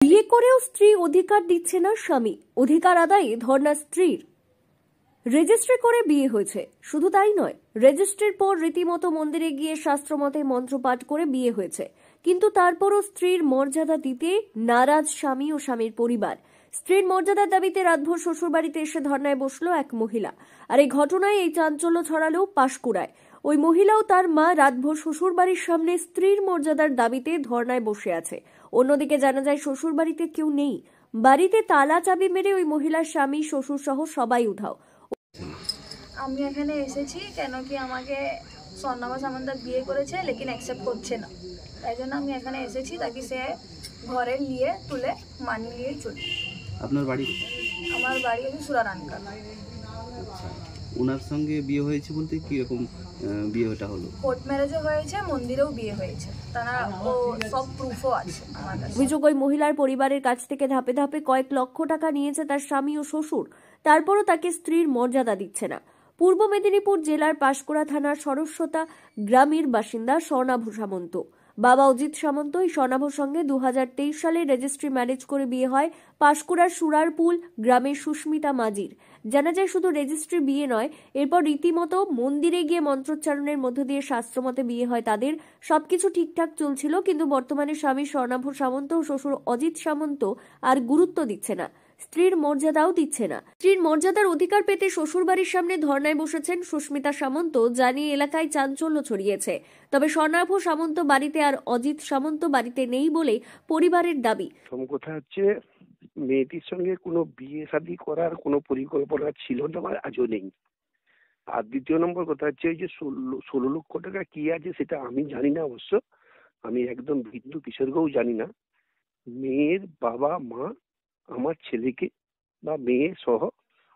বিয়ে করেও স্ত্রী অধিকার দিচ্ছে না স্বামী, অধিকার আদায়ে ধর্ণা স্ত্রীর। রেজিস্ট্রি করে বিয়ে হয়েছে, শুধু তাই নয়, রেজিস্ট্রির পর রীতিমতো মন্দিরে গিয়ে শাস্ত্রমতে মন্ত্রপাঠ করে বিয়ে হয়েছে, কিন্তু তারপরও স্ত্রীর মর্যাদা দিতে নারাজ স্বামী ও স্বামীর পরিবার। স্ত্রীর মর্যাদার দাবিতে রাতভর শ্বশুরবাড়িতে এসে ধর্নায় বসলো এক মহিলা। আর এই ঘটনায় এই চাঞ্চল্য ছড়ালো পাঁশকুড়ায়। ওই মহিলাও তার মা রাতভর শ্বশুরবাড়ির সামনে স্ত্রীর মর্যাদার দাবিতে ধর্নায় বসে আছে। অন্যদিকে জানা যায় শ্বশুরবাড়িতে কেউ নেই, বাড়িতে তালা চাবি মেরে ওই মহিলার স্বামী শ্বশুর সহ সবাই উধাও। আমি এখানে এসেছি কেন কি আমাকে স্বর্ণাভা সামন্তার বিয়ে করেছে, লেকিন অ্যাকসেপ্ট করছে না, তাই জন্য আমি এখানে এসেছি তাকে সে ঘরে নিয়ে তুলে মানিয়ে নিয়ে চলি। আপনার বাড়ি? আমার বাড়ি হচ্ছে সুরারানকা। ওনার সঙ্গে বিয়ে হয়েছে বলতে কিরকম বিয়েটা হলো? কোর্ট ম্যারেজও হয়েছে, মন্দিরেও বিয়ে হয়েছে, তারা ও সব প্রুফও আছে আমার কাছে। অভিযোগ, ওই মহিলার পরিবারের কাছ থেকে ধাপে ধাপে কয়েক লক্ষ টাকা নিয়েছে তার স্বামী ও শ্বশুর, তারপরও তাকে স্ত্রীর মর্যাদা দিচ্ছে না। পূর্ব মেদিনীপুর জেলার পাঁশকুড়া থানার সরস্বতা গ্রামের বাসিন্দা স্বর্ণাভ সামন্ত। বাবা অজিত সামন্ত এই স্বর্ণাভর সঙ্গে 2023 সালে রেজিস্ট্রি ম্যারেজ করে বিয়ে হয় পাঁশকুড়ার সুরারপুল গ্রামের সুস্মিতা মাজির। জানা যায় শুধু রেজিস্ট্রি বিয়ে নয়, এরপর রীতিমতো মন্দিরে গিয়ে মন্ত্রোচ্চারণের মধ্য দিয়ে শাস্ত্রমতে বিয়ে হয় তাদের। সবকিছু ঠিকঠাক চলছিল, কিন্তু বর্তমানে স্বামী স্বর্ণাভ সামন্ত ও শ্বশুর অজিত সামন্ত আর গুরুত্ব দিচ্ছে না, স্ত্রীর মর্যাদাও দিচ্ছে না। স্ত্রীর মর্যাদার অধিকার পেতে শ্বশুরবাড়ির সামনে ধর্নায় বসেছেন সুস্মিতা সামন্ত, জানিয়ে এলাকায় চাঞ্চল্য ছড়িয়েছে। তবে স্বর্ণাভ সামন্ত বাড়িতে আর অজিত সামন্ত বাড়িতে নেই বলে পরিবারের দাবি। প্রথম কথা হচ্ছে, মেয়েটির সঙ্গে কোনো বিয়ে শাদী করার কোনো পরিকল্পনা ছিল না বা আজও নেই। আর দ্বিতীয় নম্বর কথা হচ্ছে, ওই যে 16 লক্ষ টাকা কি আছে সেটা আমি জানি না। অবশ্য আমি একদম বিন্দু কিশোরকেও জানি না। মেয়ের বাবা মা আমার ছেলেকে বা মেয়ে সহ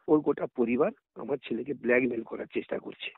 ওর গোটা পরিবার আমার ছেলেকে ব্ল্যাকমেল করার চেষ্টা করছে।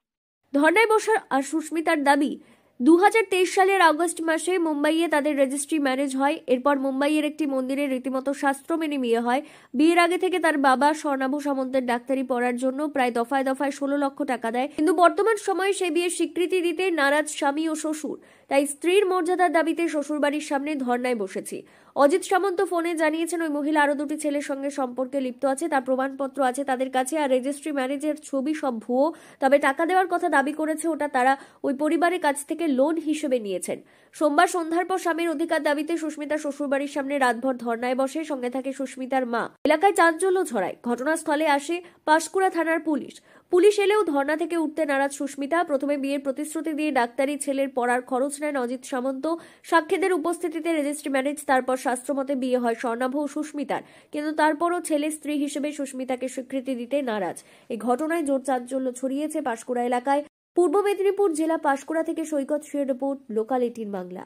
ধর্নায় বসার আর সুস্মিতার দাবি, 2023 সালের আগস্ট মাসে মুম্বাইয়ে তাদের রেজিস্ট্রি ম্যারেজ হয়। এরপর মুম্বাইয়ের একটি মন্দিরে রীতিমতো শাস্ত্র মেনে বিয়ে হয়। বিয়ের আগে থেকে তার বাবা স্বর্ণাভ সামন্তের ডাক্তারি পড়ার জন্য প্রায় দফায় দফায় 16 লক্ষ টাকা দেয়, কিন্তু বর্তমান সময়ে সেই বিয়ের স্বীকৃতি দিতে নারাজ স্বামী ও শ্বশুর। তাই স্ত্রীর মর্যাদার দাবিতে শ্বশুরবাড়ির সামনে ধর্নায় বসেছি। অজিত সামন্ত ফোনে জানিয়েছেন ওই মহিলা আরো দুটি ছেলের সঙ্গে সম্পর্কে লিপ্ত আছে, তার প্রমাণপত্র আছে তাদের কাছে, আর রেজিস্ট্রি ম্যারেজের ছবি সব ভুয়ো। তবে টাকা দেওয়ার কথা দাবি করেছে, ওটা তারা ওই পরিবারের কাছ থেকে লোন হিসেবে নিয়েছেন। সোমবার সন্ধ্যার পর স্বামীর অধিকার দাবিতে সুস্মিতা শ্বশুরবাড়ির সামনে রাতভর ধর্নায় বসে, সঙ্গে থাকে সুস্মিতার মা। এলাকায় চাঞ্চল্য ছড়ায়। ঘটনাস্থলে আসে পাঁশকুড়া থানার পুলিশ এলেও ধর্না থেকে উঠতে নারাজ সুস্মিতা। প্রথমে বিয়ের প্রতিশ্রুতি দিয়ে ডাক্তারি ছেলের পড়ার খরচ নেন অজিত সামন্ত, সাক্ষীদের উপস্থিতিতে রেজিস্ট্রি ম্যারেজ, তারপর শাস্ত্রমতে বিয়ে হয় স্বর্ণাভ ও সুস্মিতার, কিন্তু তারপরও ছেলে স্ত্রী হিসেবে সুস্মিতাকে স্বীকৃতি দিতে নারাজ। এই ঘটনায় জোর চাঞ্চল্য ছড়িয়েছে পাঁশকুড়া এলাকায়। পূর্ব মেদিনীপুর জেলা পাঁশকুড়া থেকে সৈকত শের রিপোর্ট, লোকাল 18 বাংলা।